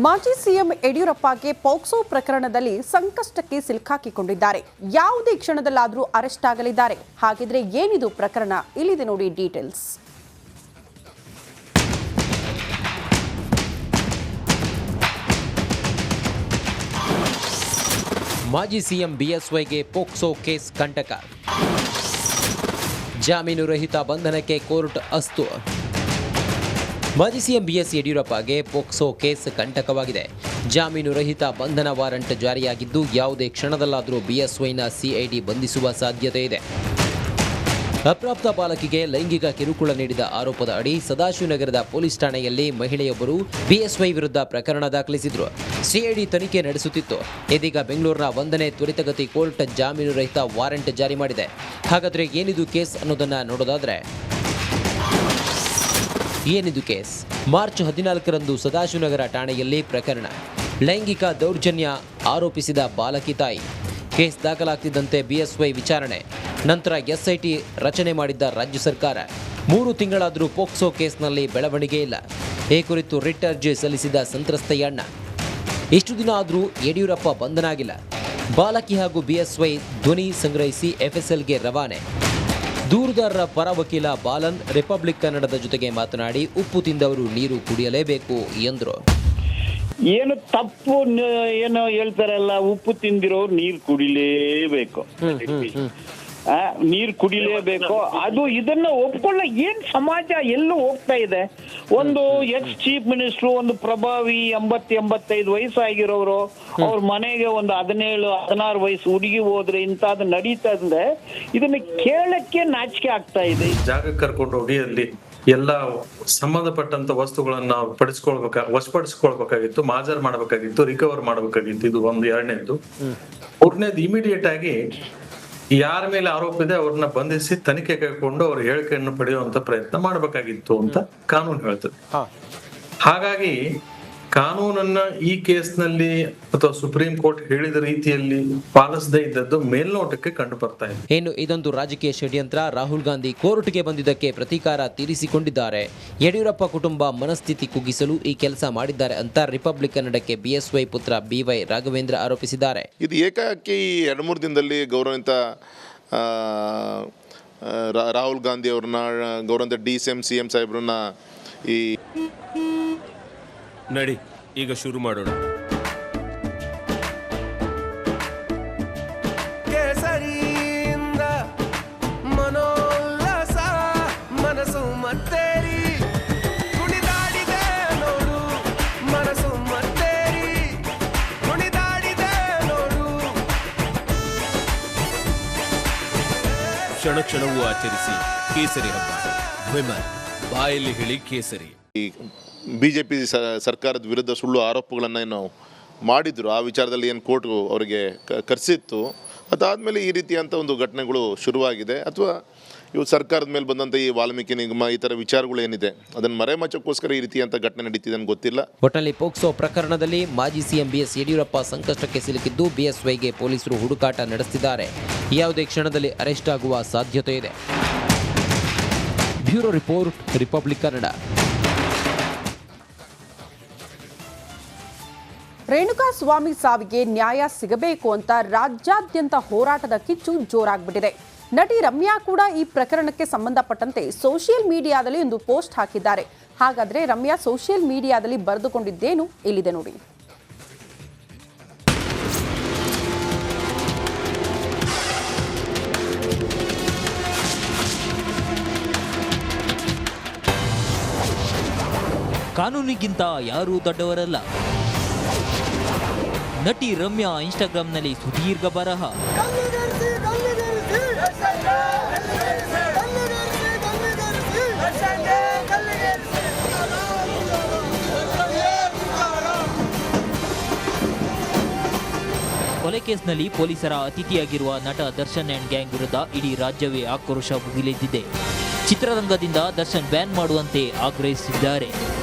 ಮಾಜಿ CM ಯಡಿಯೂರಪ್ಪಗೆ POCSO ಪ್ರಕರಣದಲ್ಲಿ ಸಂಕಷ್ಟಕ್ಕೆ ಸಿಲುಕಾಕಿಕೊಂಡಿದ್ದಾರೆ. ಯಾವುದೇ ಕ್ಷಣದಲ್ಲಾದರೂ ಅರೆಸ್ಟ್ ಆಗಲಿದ್ದಾರೆ. ಹಾಗಿದ್ರೆ ಏನಿದು ಪ್ರಕರಣ? ಇಲ್ಲಿದೆ ನೋಡಿ ಡೀಟೇಲ್ಸ್. ಮಾಜಿ ಸಿಎಂ ಬಿಎಸ್ವೈಗೆ ಪೋಕ್ಸೋ ಕೇಸ್ ಕಂಟಕ. ಜಾಮೀನು ರಹಿತ ಬಂಧನಕ್ಕೆ ಕೋರ್ಟ್ ಅಸ್ತು. ಮಾಜಿ ಸಿಎಂ ಬಿಎಸ್ ಯಡಿಯೂರಪ್ಪಗೆ ಪೋಕ್ಸೋ ಕೇಸ್ ಕಂಟಕವಾಗಿದೆ. ಜಾಮೀನು ರಹಿತ ಬಂಧನ ವಾರಂಟ್ ಜಾರಿಯಾಗಿದ್ದು ಯಾವುದೇ ಕ್ಷಣದಲ್ಲಾದರೂ ಬಿಎಸ್ವೈನ ಸಿಐಡಿ ಬಂಧಿಸುವ ಸಾಧ್ಯತೆ ಇದೆ. ಅಪ್ರಾಪ್ತ ಬಾಲಕಿಗೆ ಲೈಂಗಿಕ ಕಿರುಕುಳ ನೀಡಿದ ಆರೋಪದ ಅಡಿ ಸದಾಶಿವನಗರದ ಪೊಲೀಸ್ ಠಾಣೆಯಲ್ಲಿ ಮಹಿಳೆಯೊಬ್ಬರು ಬಿಎಸ್ವೈ ವಿರುದ್ಧ ಪ್ರಕರಣ ದಾಖಲಿಸಿದ್ರು. ಸಿಐಡಿ ತನಿಖೆ ನಡೆಸುತ್ತಿತ್ತು. ಇದೀಗ ಬೆಂಗಳೂರಿನ 1ನೇ ತ್ವರಿತಗತಿ ಕೋರ್ಟ್ ಜಾಮೀನು ರಹಿತ ವಾರಂಟ್ ಜಾರಿ ಮಾಡಿದೆ. ಹಾಗಾದ್ರೆ ಏನಿದು ಕೇಸ್ ಅನ್ನೋದನ್ನ ನೋಡೋದಾದ್ರೆ, ಏನಿದು ಕೇಸ್? ಮಾರ್ಚ್ 14ರಂದು ಸದಾಶಿವನಗರ ಠಾಣೆಯಲ್ಲಿ ಪ್ರಕರಣ. ಲೈಂಗಿಕ ದೌರ್ಜನ್ಯ ಆರೋಪಿಸಿದ ಬಾಲಕಿ ತಾಯಿ. ಕೇಸ್ ದಾಖಲಾಗ್ತಿದ್ದಂತೆ ಬಿಎಸ್ವೈ ವಿಚಾರಣೆ. ನಂತರ ಎಸ್ಐಟಿ ರಚನೆ ಮಾಡಿದ್ದ ರಾಜ್ಯ ಸರ್ಕಾರ. 3 ತಿಂಗಳಾದರೂ ಪೋಕ್ಸೋ ಕೇಸ್ನಲ್ಲಿ ಬೆಳವಣಿಗೆ ಇಲ್ಲ. ಈ ಕುರಿತು ರಿಟ್ ಅರ್ಜಿ ಸಲ್ಲಿಸಿದ ಸಂತ್ರಸ್ತೆಯ ಅಣ್ಣ. ಇಷ್ಟು ದಿನ ಆದರೂ ಯಡಿಯೂರಪ್ಪ ಬಂಧನ ಆಗಿಲ್ಲ. ಬಾಲಕಿ ಹಾಗೂ ಬಿಎಸ್ವೈ ಧ್ವನಿ ಸಂಗ್ರಹಿಸಿ ಎಫ್ಎಸ್ಎಲ್ಗೆ ರವಾನೆ. ದೂರುದಾರರ ಪರ ವಕೀಲ ಬಾಲನ್ ರಿಪಬ್ಲಿಕ್ ಕನ್ನಡದ ಜೊತೆಗೆ ಮಾತನಾಡಿ, ಉಪ್ಪು ತಿಂದವರು ನೀರು ಕುಡಿಯಲೇಬೇಕು ಎಂದರು. ಏನು ತಪ್ಪು ಏನು ಹೇಳ್ತಾರಲ್ಲ, ಉಪ್ಪು ತಿಂದಿರೋರು ನೀರು ಕುಡಿಲೇಬೇಕು, ನೀರು ಕುಡಿಲೇಬೇಕು. ಅದು ಇದನ್ನ ಒಪ್ಕೊಳ್ಳ ಏನ್ ಸಮಾಜ ಎಲ್ಲೂ ಹೋಗ್ತಾ ಇದೆ. ಒಂದು ಎಕ್ಸ್ ಚೀಫ್ ಮಿನಿಸ್ಟರ್, ಒಂದು ಪ್ರಭಾವಿ 80-85 ವಯಸ್ಸಾಗಿರೋರು, ಅವ್ರ ಮನೆಗೆ ಒಂದು 17-16 ವಯಸ್ಸು ಹುಡುಗಿ ಹೋದ್ರೆ ಇಂಥದ್ದು ನಡೀತಾ ಇದೆ. ಇದನ್ನ ಕೇಳಕ್ಕೆ ನಾಚಿಕೆ ಆಗ್ತಾ ಇದೆ. ಜಾಗ ಕರ್ಕೊಂಡು ಹೋಗಿ ಅಲ್ಲಿ ಎಲ್ಲ ಸಂಬಂಧಪಟ್ಟಂತ ವಸ್ತುಗಳನ್ನ ವಶಪಡಿಸ್ಕೊಳ್ಬೇಕಾಗಿತ್ತು, ಮಾಜರ್ ಮಾಡಬೇಕಾಗಿತ್ತು, ರಿಕವರ್ ಮಾಡಬೇಕಾಗಿತ್ತು. ಇದು ಒಂದು. ಎರಡನೇದು, ಮೂರನೇದು, ಇಮಿಡಿಯೇಟ್ ಆಗಿ ಯಾರ ಮೇಲೆ ಆರೋಪ ಇದೆ ಅವ್ರನ್ನ ಬಂಧಿಸಿ ತನಿಖೆ ಕೈಗೊಂಡು ಅವ್ರ ಹೇಳಿಕೆಯನ್ನು ಪಡೆಯುವಂತ ಪ್ರಯತ್ನ ಮಾಡಬೇಕಾಗಿತ್ತು ಅಂತ ಕಾನೂನು ಹೇಳ್ತದೆ. ಹಾಗಾಗಿ ಕಾನೂನನ್ನ ಈ ಕೇಸ್ನಲ್ಲಿ ಅಥವಾ ಸುಪ್ರೀಂ ಕೋರ್ಟ್ ಹೇಳಿದ ರೀತಿಯಲ್ಲಿ ಪಾಲಿಸದೇ ಇದ್ದದ್ದು ಮೇಲ್ನೋಟಕ್ಕೆ ಕಂಡು ಬರ್ತಾ ಇದೆ. ಇನ್ನು ಇದೊಂದು ರಾಜಕೀಯ ಷಡ್ಯಂತ್ರ. ರಾಹುಲ್ ಗಾಂಧಿ ಕೋರ್ಟ್ಗೆ ಬಂದಿದ್ದಕ್ಕೆ ಪ್ರತೀಕಾರ ತೀರಿಸಿಕೊಂಡಿದ್ದಾರೆ. ಯಡಿಯೂರಪ್ಪ ಕುಟುಂಬ ಮನಸ್ಥಿತಿ ಕುಗ್ಗಿಸಲು ಈ ಕೆಲಸ ಮಾಡಿದ್ದಾರೆ ಅಂತ ರಿಪಬ್ಲಿಕ್ ಕನ್ನಡಕ್ಕೆ ಬಿಎಸ್ವೈ ಪುತ್ರ ಬಿವೈ ರಾಘವೇಂದ್ರ ಆರೋಪಿಸಿದ್ದಾರೆ. ಇದು ಏಕಾಏಕಿ 2-3 ದಿನದಲ್ಲಿ ಗೌರವಿತ ರಾಹುಲ್ ಗಾಂಧಿ ಅವ್ರನ್ನ, ಗೌರವಿತ ಸಿಎಂ ಸಾಹೇಬ್ರನ್ನ ಈ ನಡಿ ಈಗ ಶುರು ಮಾಡೋಣ. ಕೇಸರಿಯಿಂದ ಮನೋಲ್ಲಾಸ ಮನಸ್ಸು ಮತ್ತೇರಿ ಕುಣಿದಾಡಿದೆ ನೋಡು, ಮನಸ್ಸು ಮತ್ತೇರಿ ಕುಣಿದಾಡಿದೆ ನೋಡು. ಕ್ಷಣ ಕ್ಷಣವೂ ಆಚರಿಸಿ ಕೇಸರಿ ಹಬ್ಬ. ವಿಮಲ್ ಬಾಯಲ್ಲಿ ಹೇಳಿ ಕೇಸರಿ. ಈ ಬಿಜೆಪಿ ಸರ್ಕಾರದ ವಿರುದ್ಧ ಸುಳ್ಳು ಆರೋಪಗಳನ್ನು ಏನು ಮಾಡಿದ್ರು, ಆ ವಿಚಾರದಲ್ಲಿ ಏನು ಕೋರ್ಟ್ ಅವರಿಗೆ ಕರೆಸಿತ್ತು. ಅದಾದಮೇಲೆ ಈ ರೀತಿಯಂಥ ಒಂದು ಘಟನೆಗಳು ಶುರುವಾಗಿದೆ. ಅಥವಾ ಇವು ಸರ್ಕಾರದ ಮೇಲೆ ಬಂದಂಥ ಈ ವಾಲ್ಮೀಕಿ ನಿಗಮ ಈ ಥರ ವಿಚಾರಗಳು ಏನಿದೆ ಅದನ್ನು ಮರೆಮಾಚಕ್ಕೋಸ್ಕರ ಈ ರೀತಿಯಂಥ ಘಟನೆ ನಡೀತಿದೆ ಅಂತ ಗೊತ್ತಿಲ್ಲ. ಒಟ್ಟಿನಲ್ಲಿ ಪೋಕ್ಸೋ ಪ್ರಕರಣದಲ್ಲಿ ಮಾಜಿ ಸಿಎಂ ಬಿಎಸ್ ಯಡಿಯೂರಪ್ಪ ಸಂಕಷ್ಟಕ್ಕೆ ಸಿಲುಕಿದ್ದು ಬಿಎಸ್ವೈಗೆ ಪೊಲೀಸರು ಹುಡುಕಾಟ ನಡೆಸುತ್ತಿದ್ದಾರೆ. ಯಾವುದೇ ಕ್ಷಣದಲ್ಲಿ ಅರೆಸ್ಟ್ ಆಗುವ ಸಾಧ್ಯತೆ ಇದೆ. Bureau report, republic Kannada. Renukaswamy ಸಾವಿಗೆ ನ್ಯಾಯ ಸಿಗಬೇಕು ಅಂತ ರಾಜ್ಯಾದ್ಯಂತ ಹೋರಾಟದ ಕಿಚ್ಚು ಜೋರಾಗ್ಬಿಟ್ಟಿದೆ. ನಟಿ ರಮ್ಯಾ ಕೂಡ ಈ ಪ್ರಕರಣಕ್ಕೆ ಸಂಬಂಧಪಟ್ಟಂತೆ ಸೋಷಿಯಲ್ ಮೀಡಿಯಾದಲ್ಲಿ ಒಂದು ಪೋಸ್ಟ್ ಹಾಕಿದ್ದಾರೆ. ಹಾಗಾದ್ರೆ ರಮ್ಯಾ ಸೋಷಿಯಲ್ ಮೀಡಿಯಾದಲ್ಲಿ ಬರೆದುಕೊಂಡಿದ್ದೇನು? ಇಲ್ಲಿದೆ ನೋಡಿ. ಕಾನೂನಿಗಿಂತ ಯಾರೂ ದೊಡ್ಡವರಲ್ಲ. ನಟಿ ರಮ್ಯಾ ಇನ್ಸ್ಟಾಗ್ರಾಂನಲ್ಲಿ ಸುದೀರ್ಘ ಬರಹ. ಕೊಲೆ ಕೇಸ್ನಲ್ಲಿ ಪೊಲೀಸರ ಅತಿಥಿಯಾಗಿರುವ ನಟ ದರ್ಶನ್ ಅಂಡ್ ಗ್ಯಾಂಗ್ ವಿರುದ್ಧ ಇಡೀ ರಾಜ್ಯವೇ ಆಕ್ರೋಶ ಭುಗಿಲೆದ್ದಿದೆ. ಚಿತ್ರರಂಗದಿಂದ ದರ್ಶನ್ ಬ್ಯಾನ್ ಮಾಡುವಂತೆ ಆಗ್ರಹಿಸಿದ್ದಾರೆ.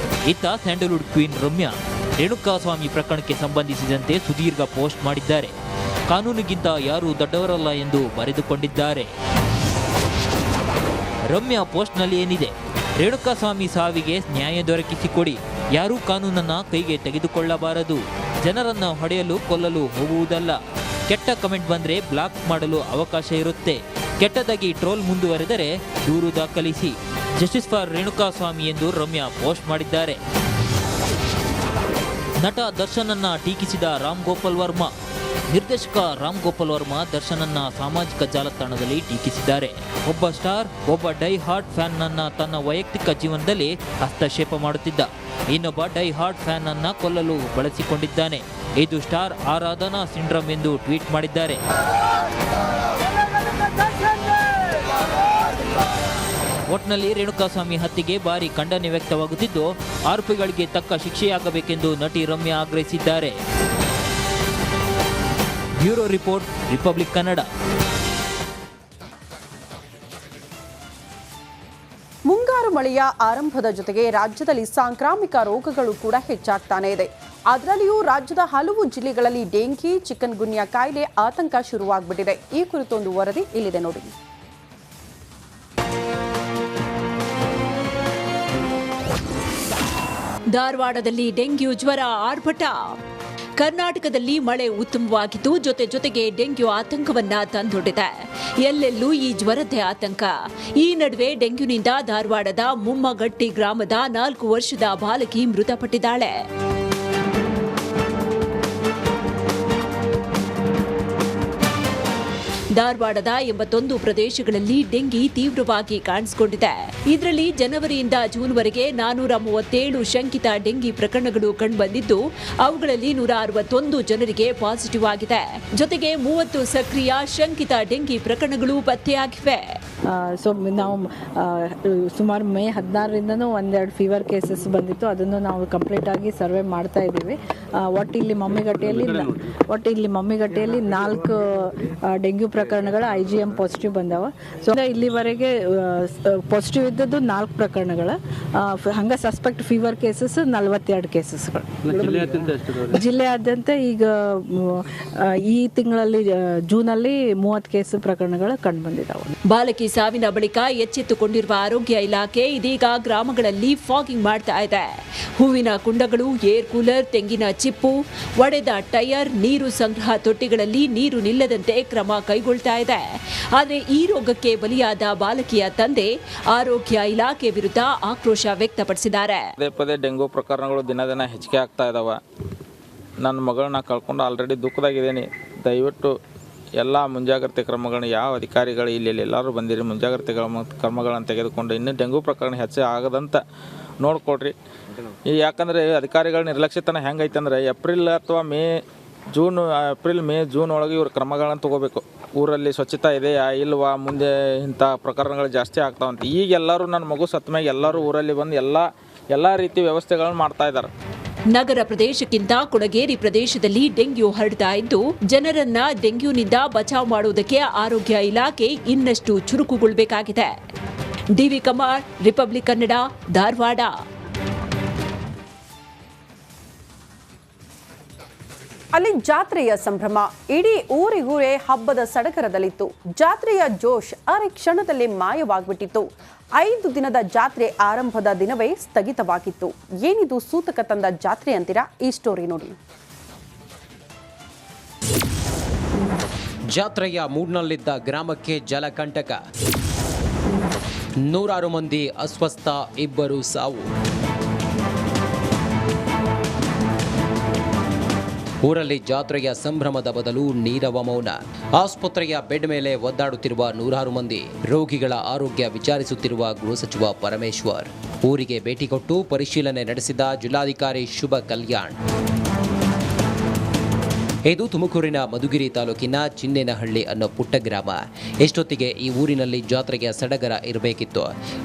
ಇತ್ತ ಸ್ಯಾಂಡಲ್ವುಡ್ ಕ್ವೀನ್ ರಮ್ಯಾ ರೇಣುಕಾಸ್ವಾಮಿ ಪ್ರಕರಣಕ್ಕೆ ಸಂಬಂಧಿಸಿದಂತೆ ಸುದೀರ್ಘ ಪೋಸ್ಟ್ ಮಾಡಿದ್ದಾರೆ. ಕಾನೂನಿಗಿಂತ ಯಾರೂ ದೊಡ್ಡವರಲ್ಲ ಎಂದು ಬರೆದುಕೊಂಡಿದ್ದಾರೆ. ರಮ್ಯಾ ಪೋಸ್ಟ್ನಲ್ಲಿ ಏನಿದೆ? ರೇಣುಕಾಸ್ವಾಮಿ ಸಾವಿಗೆ ನ್ಯಾಯ ದೊರಕಿಸಿಕೊಡಿ, ಯಾರೂ ಕಾನೂನನ್ನ ಕೈಗೆ ತೆಗೆದುಕೊಳ್ಳಬಾರದು. ಜನರನ್ನ ಹೊಡೆಯಲು ಕೊಲ್ಲಲು ಹೋಗುವುದಲ್ಲ. ಕೆಟ್ಟ ಕಮೆಂಟ್ ಬಂದ್ರೆ ಬ್ಲಾಕ್ ಮಾಡಲು ಅವಕಾಶ ಇರುತ್ತೆ. ಕೆಟ್ಟದಾಗಿ ಟ್ರೋಲ್ ಮುಂದುವರೆದರೆ ದೂರು ದಾಖಲಿಸಿ. ಜಸ್ಟಿಸ್ ಫಾರ್ ರೇಣುಕಾಸ್ವಾಮಿ ಎಂದು ರಮ್ಯಾ ಪೋಸ್ಟ್ ಮಾಡಿದ್ದಾರೆ. ನಟ ದರ್ಶನನ್ನ ಟೀಕಿಸಿದ ರಾಮ್ ಗೋಪಾಲ್ ವರ್ಮಾ. ನಿರ್ದೇಶಕ ರಾಮ್ ಗೋಪಾಲ್ ವರ್ಮಾ ದರ್ಶನನ್ನ ಸಾಮಾಜಿಕ ಜಾಲತಾಣದಲ್ಲಿ ಟೀಕಿಸಿದ್ದಾರೆ. ಒಬ್ಬ ಸ್ಟಾರ್ ಒಬ್ಬ ಡೈ ಹಾರ್ಟ್ ಫ್ಯಾನ್ ನನ್ನ ತನ್ನ ವೈಯಕ್ತಿಕ ಜೀವನದಲ್ಲಿ ಹಸ್ತಕ್ಷೇಪ ಮಾಡುತ್ತಿದ್ದ. ಇನ್ನೊಬ್ಬ ಡೈ ಹಾರ್ಟ್ ಫ್ಯಾನ್ ಅನ್ನ ಕೊಲ್ಲಲು ಬಳಸಿಕೊಂಡಿದ್ದಾನೆ. ಇದು ಸ್ಟಾರ್ ಆರಾಧನಾ ಸಿಂಡ್ರಮ್ ಎಂದು ಟ್ವೀಟ್ ಮಾಡಿದ್ದಾರೆ. ಒಟ್ನಲ್ಲಿ ರೇಣುಕಾಸ್ವಾಮಿ ಹತ್ಯೆಗೆ ಭಾರಿ ಖಂಡನೆ ವ್ಯಕ್ತವಾಗುತ್ತಿದ್ದು, ಆರೋಪಿಗಳಿಗೆ ತಕ್ಕ ಶಿಕ್ಷೆಯಾಗಬೇಕೆಂದು ನಟಿ ರಮ್ಯಾ ಆಗ್ರಹಿಸಿದ್ದಾರೆ. Bureau report, republic Kannada. ಮುಂಗಾರು ಮಳೆಯ ಆರಂಭದ ಜೊತೆಗೆ ರಾಜ್ಯದಲ್ಲಿ ಸಾಂಕ್ರಾಮಿಕ ರೋಗಗಳು ಕೂಡ ಹೆಚ್ಚಾಗ್ತಾನೆ ಇದೆ. ಅದರಲ್ಲಿಯೂ ರಾಜ್ಯದ ಹಲವು ಜಿಲ್ಲೆಗಳಲ್ಲಿ ಡೆಂಗಿ, ಚಿಕನ್ ಗುನ್ಯಾ ಕಾಯಿಲೆ ಆತಂಕ ಶುರುವಾಗ್ಬಿಟ್ಟಿದೆ. ಈ ಕುರಿತೊಂದು ವರದಿ ಇಲ್ಲಿದೆ ನೋಡಿ. ಧಾರವಾಡದಲ್ಲಿ ಡೆಂಗ್ಯೂ ಜ್ವರ ಆರ್ಭಟ. ಕರ್ನಾಟಕದಲ್ಲಿ ಮಳೆ ಉತ್ತಮವಾಗಿದ್ದು ಜೊತೆಗೆ ಡೆಂಗ್ಯೂ ಆತಂಕವನ್ನ ತಂದೊಡ್ಡಿದೆ. ಎಲ್ಲೆಲ್ಲೂ ಈ ಜ್ವರದ್ದೇ ಆತಂಕ. ಈ ನಡುವೆ ಡೆಂಗ್ಯೂನಿಂದ ಧಾರವಾಡದ ಮುಮ್ಮಗಟ್ಟಿ ಗ್ರಾಮದ 4 ವರ್ಷದ ಬಾಲಕಿ ಮೃತಪಟ್ಟಿದ್ದಾಳೆ. ಧಾರವಾಡದ 81 ಪ್ರದೇಶಗಳಲ್ಲಿ ಡೆಂಗಿ ತೀವ್ರವಾಗಿ ಕಾಣಿಸಿಕೊಂಡಿದೆ. ಇದರಲ್ಲಿ ಜನವರಿಯಿಂದ ಜೂನ್ವರೆಗೆ 437 ಶಂಕಿತ ಡೆಂಗಿ ಪ್ರಕರಣಗಳು ಕಂಡುಬಂದಿದ್ದು, ಅವುಗಳಲ್ಲಿ 161 ಜನರಿಗೆ ಪಾಸಿಟಿವ್ ಆಗಿದೆ. ಜೊತೆಗೆ 30 ಸಕ್ರಿಯ ಶಂಕಿತ ಡೆಂಗಿ ಪ್ರಕರಣಗಳು ಪತ್ತೆಯಾಗಿವೆ. ನಾವು ಸುಮಾರು ಮೇ 16ರಿಂದನೂ ಒಂದೆರಡು ಫೀವರ್ ಕೇಸಸ್ ಬಂದಿತ್ತು. ಅದನ್ನು ನಾವು ಕಂಪ್ಲೀಟ್ ಆಗಿ ಸರ್ವೆ ಮಾಡ್ತಾ ಇದ್ದೀವಿ. ಒಟ್ಟು ಇಲ್ಲಿ ಮಮ್ಮಿಗಟ್ಟೆಯಲ್ಲಿ 4 ಡೆಂಗ್ಯೂ ಪ್ರಕರಣಗಳ IgM ಪಾಸಿಟಿವ್ ಬಂದವ. ಸೊ ಇಲ್ಲಿವರೆಗೆ ಪಾಸಿಟಿವ್ ಇದ್ದದ್ದು 4 ಪ್ರಕರಣಗಳ. ಹಂಗೆ ಸಸ್ಪೆಕ್ಟ್ ಫೀವರ್ ಕೇಸಸ್ 42 ಕೇಸಸ್ಗಳು ಜಿಲ್ಲೆಯಾದ್ಯಂತ. ಈಗ ಈ ತಿಂಗಳಲ್ಲಿ ಜೂನಲ್ಲಿ 30 ಕೇಸ್ ಪ್ರಕರಣಗಳು ಕಂಡು ಬಂದಿದ್ದಾವೆ. ಬಾಲಕಿ ಸಾವಿನ ಬಳಿಕ ಎಚ್ಚೆತ್ತುಕೊಂಡಿರುವ ಆರೋಗ್ಯ ಇಲಾಖೆ ಇದೀಗ ಗ್ರಾಮಗಳಲ್ಲಿ ಫಾಗಿಂಗ್ ಮಾಡ್ತಾ ಇದೆ. ಹೂವಿನ ಕುಂಡಗಳು, ಏರ್ ಕೂಲರ್, ತೆಂಗಿನ ಚಿಪ್ಪು, ಒಡೆದ ಟೈರ್, ನೀರು ಸಂಗ್ರಹ ತೊಟ್ಟಿಗಳಲ್ಲಿ ನೀರು ನಿಲ್ಲದಂತೆ ಕ್ರಮ ಕೈಗೊಳ್ತಾ ಇದೆ. ಆದರೆ ಈ ರೋಗಕ್ಕೆ ಬಲಿಯಾದ ಬಾಲಕಿಯ ತಂದೆ ಆರೋಗ್ಯ ಇಲಾಖೆ ವಿರುದ್ಧ ಆಕ್ರೋಶ ವ್ಯಕ್ತಪಡಿಸಿದ್ದಾರೆ. ಪದೇ ಪದೇ ಡೆಂಗು ಪ್ರಕರಣಗಳು ದಿನ ಹೆಚ್ಚಿಗೆ ಆಗ್ತಾ ಇದಾವೆ. ನನ್ನ ಮಗಳನ್ನ ಕಳ್ಕೊಂಡು ಆಲ್ರೆಡಿ ದುಃಖದಾಗಿದ್ದೀನಿ. ದಯವಿಟ್ಟು ಎಲ್ಲ ಮುಂಜಾಗ್ರತೆ ಕ್ರಮಗಳನ್ನ ಯಾವ ಅಧಿಕಾರಿಗಳು ಇಲ್ಲಿ ಎಲ್ಲರೂ ಬಂದಿರಿ, ಮುಂಜಾಗ್ರತೆ ಕ್ರಮಗಳನ್ನು ತೆಗೆದುಕೊಂಡು ಇನ್ನೂ ಡೆಂಗು ಪ್ರಕರಣ ಹೆಚ್ಚು ಆಗದಂತ ನೋಡ್ಕೊಡ್ರಿ. ಯಾಕಂದರೆ ಅಧಿಕಾರಿಗಳ ನಿರ್ಲಕ್ಷ್ಯತನ ಹೆಂಗೈತೆ ಅಂದರೆ ಏಪ್ರಿಲ್ ಮೇ ಜೂನ್ ಒಳಗೆ ಇವ್ರ ಕ್ರಮಗಳನ್ನು ತಗೋಬೇಕು. ಊರಲ್ಲಿ ಸ್ವಚ್ಛತಾ ಇದೆಯಾ ಇಲ್ವಾ, ಮುಂದೆ ಇಂಥ ಪ್ರಕರಣಗಳು ಜಾಸ್ತಿ ಆಗ್ತಾವಂತ. ಈಗ ಎಲ್ಲರೂ ನನ್ನ ಮಗು ಸತ್ತ ಮ್ಯಾಗ ಎಲ್ಲರೂ ಊರಲ್ಲಿ ಬಂದು ಎಲ್ಲ ರೀತಿ ವ್ಯವಸ್ಥೆಗಳನ್ನು ಮಾಡ್ತಾ ಇದ್ದಾರೆ. ನಗರ ಪ್ರದೇಶಕ್ಕಿಂತ ಕೊಡಗೇರಿ ಪ್ರದೇಶದಲ್ಲಿ ಡೆಂಗ್ಯೂ ಹರಡ್ತಾ ಇದ್ದು, ಜನರನ್ನ ಡೆಂಗ್ಯೂನಿಂದ ಬಚಾವ್ ಮಾಡುವುದಕ್ಕೆ ಆರೋಗ್ಯ ಇಲಾಖೆ ಇನ್ನಷ್ಟು ಚುರುಕುಗೊಳ್ಳಬೇಕಾಗಿದೆ. D V Kumar, Republic Kannada, Dharwad. ಅಲ್ಲಿ ಜಾತ್ರೆಯ ಸಂಭ್ರಮ ಇಡೀ ಊರಿಗೂರೇ ಹಬ್ಬದ ಸಡಗರದಲ್ಲಿತ್ತು. ಜಾತ್ರೆಯ ಜೋಶ್ ಅರೆ ಕ್ಷಣದಲ್ಲೇ ಮಾಯವಾಗ್ಬಿಟ್ಟಿತ್ತು. 5 ದಿನದ ಜಾತ್ರೆ ಆರಂಭದ ದಿನವೇ ಸ್ಥಗಿತವಾಗಿತ್ತು. ಏನಿದು ಸೂತಕ ತಂದ ಜಾತ್ರೆ ಅಂತೀರಾ? ಈ ಸ್ಟೋರಿ ನೋಡಿ. ಜಾತ್ರೆಯ ಮೂಡ್ನಲ್ಲಿದ್ದ ಗ್ರಾಮಕ್ಕೆ ಜಲಕಂಟಕ. 100 ಮಂದಿ ಅಸ್ವಸ್ಥ, 2 ಸಾವು. ಊರಲ್ಲಿ ಜಾತ್ರೆಯ ಸಂಭ್ರಮದ ಬದಲು ನೀರವ ಮೌನ. ಆಸ್ಪತ್ರೆಯ ಬೆಡ್ ಮೇಲೆ ಒದ್ದಾಡುತ್ತಿರುವ 100 ಮಂದಿ. ರೋಗಿಗಳ ಆರೋಗ್ಯ ವಿಚಾರಿಸುತ್ತಿರುವ ಗೃಹ ಸಚಿವ ಪರಮೇಶ್ವರ್. ಊರಿಗೆ ಭೇಟಿ ಕೊಟ್ಟು ಪರಿಶೀಲನೆ ನಡೆಸಿದ ಜಿಲ್ಲಾಧಿಕಾರಿ ಶುಭ ಕಲ್ಯಾಣ್. ಇದು ತುಮಕೂರಿನ ಮಧುಗಿರಿ ತಾಲೂಕಿನ ಚಿನ್ನೇನಹಳ್ಳಿ ಅನ್ನೋ ಪುಟ್ಟ ಗ್ರಾಮ. ಎಷ್ಟೊತ್ತಿಗೆ ಈ ಊರಿನಲ್ಲಿ ಜಾತ್ರೆಯ ಸಡಗರ ಇರಬೇಕಿತ್ತು.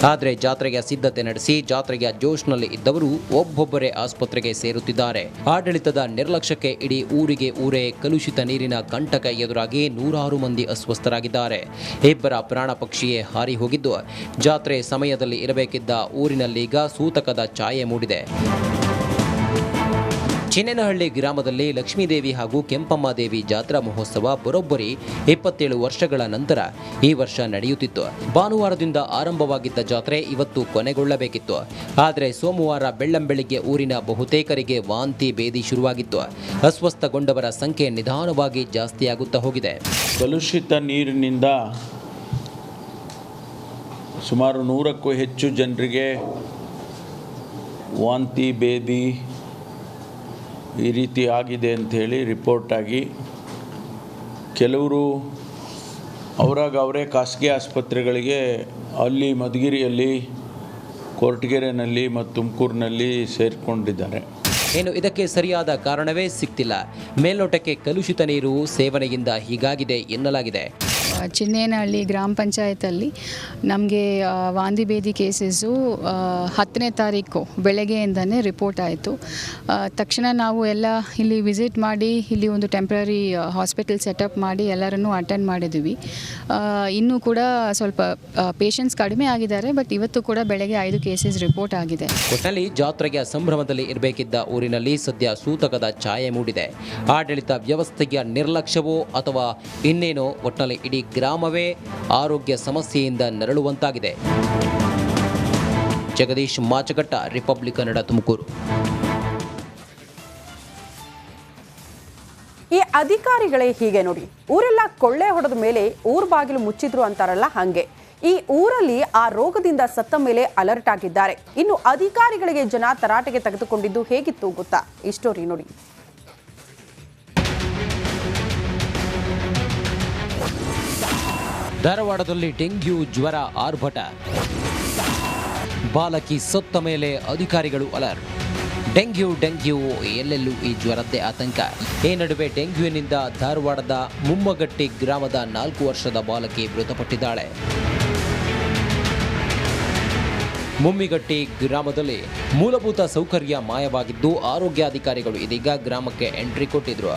ಆದರೆ ಜಾತ್ರೆಯ ಸಿದ್ಧತೆ ನಡೆಸಿ ಜಾತ್ರೆಯ ಜೋಶ್ನಲ್ಲಿ ಇದ್ದವರು ಒಬ್ಬೊಬ್ಬರೇ ಆಸ್ಪತ್ರೆಗೆ ಸೇರುತ್ತಿದ್ದಾರೆ. ಆಡಳಿತದ ನಿರ್ಲಕ್ಷ್ಯಕ್ಕೆ ಇಡೀ ಊರಿಗೆ ಊರೇ ಕಲುಷಿತ ನೀರಿನ ಕಂಟಕ ಎದುರಾಗಿ 100 ಮಂದಿ ಅಸ್ವಸ್ಥರಾಗಿದ್ದಾರೆ. 2 ಪ್ರಾಣ ಪಕ್ಷಿಯೇ ಹಾರಿ ಹೋಗಿದ್ದು, ಜಾತ್ರೆ ಸಮಯದಲ್ಲಿ ಇರಬೇಕಿದ್ದ ಊರಿನಲ್ಲೀಗ ಸೂತಕದ ಛಾಯೆ ಮೂಡಿದೆ. ಚಿನ್ನೇನಹಳ್ಳಿ ಗ್ರಾಮದಲ್ಲಿ ಲಕ್ಷ್ಮೀದೇವಿ ಹಾಗೂ ಕೆಂಪಮ್ಮ ದೇವಿ ಜಾತ್ರಾ ಮಹೋತ್ಸವ ಬರೋಬ್ಬರಿ 27 ವರ್ಷಗಳ ನಂತರ ಈ ವರ್ಷ ನಡೆಯುತ್ತಿತ್ತು. ಭಾನುವಾರದಿಂದ ಆರಂಭವಾಗಿದ್ದ ಜಾತ್ರೆ ಇವತ್ತು ಕೊನೆಗೊಳ್ಳಬೇಕಿತ್ತು. ಆದರೆ ಸೋಮವಾರ ಬೆಳ್ಳಂಬೆಳಿಗ್ಗೆ ಊರಿನ ಬಹುತೇಕರಿಗೆ ವಾಂತಿ ಭೇದಿ ಶುರುವಾಗಿತ್ತು. ಅಸ್ವಸ್ಥಗೊಂಡವರ ಸಂಖ್ಯೆ ನಿಧಾನವಾಗಿ ಜಾಸ್ತಿಯಾಗುತ್ತಾ ಹೋಗಿದೆ. ಕಲುಷಿತ ನೀರಿನಿಂದ ಸುಮಾರು 100ಕ್ಕೂ ಹೆಚ್ಚು ಜನರಿಗೆ ವಾಂತಿ ಭೇದಿ ಈ ರೀತಿ ಆಗಿದೆ ಅಂಥೇಳಿ ರಿಪೋರ್ಟ್ ಆಗಿ ಕೆಲವರು ಅವರೇ ಖಾಸಗಿ ಆಸ್ಪತ್ರೆಗಳಿಗೆ ಅಲ್ಲಿ ಮಧುಗಿರಿಯಲ್ಲಿ, ಕೊರಟಗೆರೆನಲ್ಲಿ ಮತ್ತು ತುಮಕೂರಿನಲ್ಲಿ ಸೇರಿಕೊಂಡಿದ್ದಾರೆ. ಇನ್ನು ಇದಕ್ಕೆ ಸರಿಯಾದ ಕಾರಣವೇ ಸಿಗ್ತಿಲ್ಲ. ಮೇಲ್ನೋಟಕ್ಕೆ ಕಲುಷಿತ ನೀರು ಸೇವನೆಯಿಂದ ಹೀಗಾಗಿದೆ ಎನ್ನಲಾಗಿದೆ. ಚಿನ್ನೇನಹಳ್ಳಿ ಗ್ರಾಮ ಪಂಚಾಯತಲ್ಲಿ ನಮಗೆ ವಾಂತಿ ಭೇದಿ ಕೇಸಸ್ಸು 10ನೇ ತಾರೀಕು ಬೆಳಗ್ಗೆಯಿಂದನೇ ರಿಪೋರ್ಟ್ ಆಯಿತು. ತಕ್ಷಣ ನಾವು ಎಲ್ಲ ಇಲ್ಲಿ ವಿಸಿಟ್ ಮಾಡಿ ಇಲ್ಲಿ ಒಂದು ಟೆಂಪ್ರರಿ ಹಾಸ್ಪಿಟಲ್ ಸೆಟಪ್ ಮಾಡಿ ಎಲ್ಲರನ್ನೂ ಅಟೆಂಡ್ ಮಾಡಿದ್ವಿ. ಇನ್ನೂ ಕೂಡ ಸ್ವಲ್ಪ ಪೇಷಂಟ್ಸ್ ಕಡಿಮೆ ಆಗಿದ್ದಾರೆ, ಬಟ್ ಇವತ್ತು ಕೂಡ ಬೆಳಗ್ಗೆ 5 ಕೇಸಸ್ ರಿಪೋರ್ಟ್ ಆಗಿದೆ. ಒಟ್ಟಿನಲ್ಲಿ ಜಾತ್ರೆಗೆ ಸಂಭ್ರಮದಲ್ಲಿ ಇರಬೇಕಿದ್ದ ಊರಿನಲ್ಲಿ ಸದ್ಯ ಸೂತಕದ ಛಾಯೆ ಮೂಡಿದೆ. ಆಡಳಿತ ವ್ಯವಸ್ಥೆಯ ನಿರ್ಲಕ್ಷ್ಯವೋ ಅಥವಾ ಇನ್ನೇನೋ, ಒಟ್ಟಿನಲ್ಲಿ ಇಡೀ ಗ್ರಾಮವೇ ಆರೋಗ್ಯ ಸಮಸ್ಯೆಯಿಂದ ನರಳುವಂತಾಗಿದೆ. ಜಗದೀಶ್ ಮಾಚಗಟ್ಟ, ರಿಪಬ್ಲಿಕ್ ಕನ್ನಡ, ತುಮಕೂರು. ಈ ಅಧಿಕಾರಿಗಳೇ ಹೀಗೆ ನೋಡಿ, ಊರೆಲ್ಲ ಕೊಳ್ಳೆ ಹೊಡೆದ ಮೇಲೆ ಊರ್ ಬಾಗಿಲು ಮುಚ್ಚಿದ್ರು ಅಂತಾರಲ್ಲ ಹಂಗೆ. ಈ ಊರಲ್ಲಿ ಆ ರೋಗದಿಂದ ಸತ್ತ ಮೇಲೆ ಅಲರ್ಟ್ ಆಗಿದ್ದಾರೆ. ಇನ್ನು ಅಧಿಕಾರಿಗಳಿಗೆ ಜನ ತರಾಟೆಗೆ ತೆಗೆದುಕೊಂಡಿದ್ದು ಹೇಗಿತ್ತು ಗೊತ್ತಾ? ಈ ಸ್ಟೋರಿ ನೋಡಿ. ಧಾರವಾಡದಲ್ಲಿ ಡೆಂಗ್ಯೂ ಜ್ವರ ಆರ್ಭಟ. ಬಾಲಕಿ ಸತ್ತ ಮೇಲೆ ಅಧಿಕಾರಿಗಳು ಅಲರ್ಟ್. ಡೆಂಗ್ಯೂ ಎಲ್ಲೆಲ್ಲೂ ಈ ಜ್ವರದ್ದೇ ಆತಂಕ. ಈ ನಡುವೆ ಡೆಂಗ್ಯೂನಿಂದ ಧಾರವಾಡದ ಮುಮ್ಮಗಟ್ಟಿ ಗ್ರಾಮದ 4 ವರ್ಷದ ಬಾಲಕಿ ಮೃತಪಟ್ಟಿದ್ದಾಳೆ. ಮುಮ್ಮಿಗಟ್ಟಿ ಗ್ರಾಮದಲ್ಲಿ ಮೂಲಭೂತ ಸೌಕರ್ಯ ಮಾಯವಾಗಿದ್ದು ಆರೋಗ್ಯಾಧಿಕಾರಿಗಳು ಇದೀಗ ಗ್ರಾಮಕ್ಕೆ ಎಂಟ್ರಿ ಕೊಟ್ಟಿದ್ರು.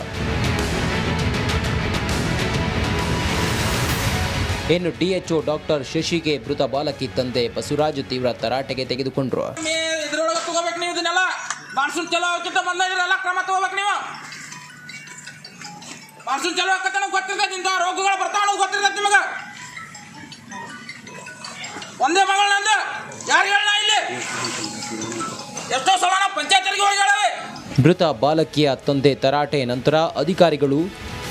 ಇನ್ನು ಡಿಎಚ್ಒ ಡಾಕ್ಟರ್ ಶಶಿಗೆ ಮೃತ ಬಾಲಕಿ ತಂದೆ ಬಸವರಾಜ್ ತೀವ್ರ ತರಾಟೆಗೆ ತೆಗೆದುಕೊಂಡ್ರು. ಮೃತ ಬಾಲಕಿಯ ತಂದೆ ತರಾಟೆ ನಂತರ ಅಧಿಕಾರಿಗಳು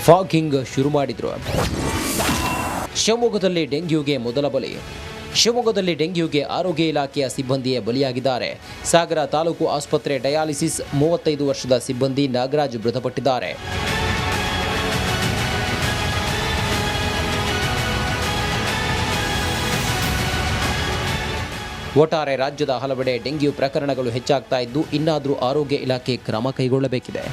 ಫಾಗಿಂಗ್ ಶುರು ಮಾಡಿದ್ರು. ಶಿವಮೊಗ್ಗದಲ್ಲಿ ಡೆಂಗ್ಯೂಗೆ ಮೊದಲ ಬಲಿ. ಶಿವಮೊಗ್ಗದಲ್ಲಿ ಡೆಂಗ್ಯೂಗೆ ಆರೋಗ್ಯ ಇಲಾಖೆಯ ಸಿಬ್ಬಂದಿಯೇ ಬಲಿಯಾಗಿದ್ದಾರೆ. ಸಾಗರ ತಾಲೂಕು ಆಸ್ಪತ್ರೆ ಡಯಾಲಿಸಿಸ್ 35 ವರ್ಷದ ಸಿಬ್ಬಂದಿ ನಾಗರಾಜ್ ಮೃತಪಟ್ಟಿದ್ದಾರೆ. ಒಟ್ಟಾರೆ ರಾಜ್ಯದ ಹಲವೆಡೆ ಡೆಂಗ್ಯೂ ಪ್ರಕರಣಗಳು ಹೆಚ್ಚಾಗ್ತಾ ಇದ್ದು, ಇನ್ನಾದರೂ ಆರೋಗ್ಯ ಇಲಾಖೆ ಕ್ರಮ ಕೈಗೊಳ್ಳಬೇಕಿದೆ.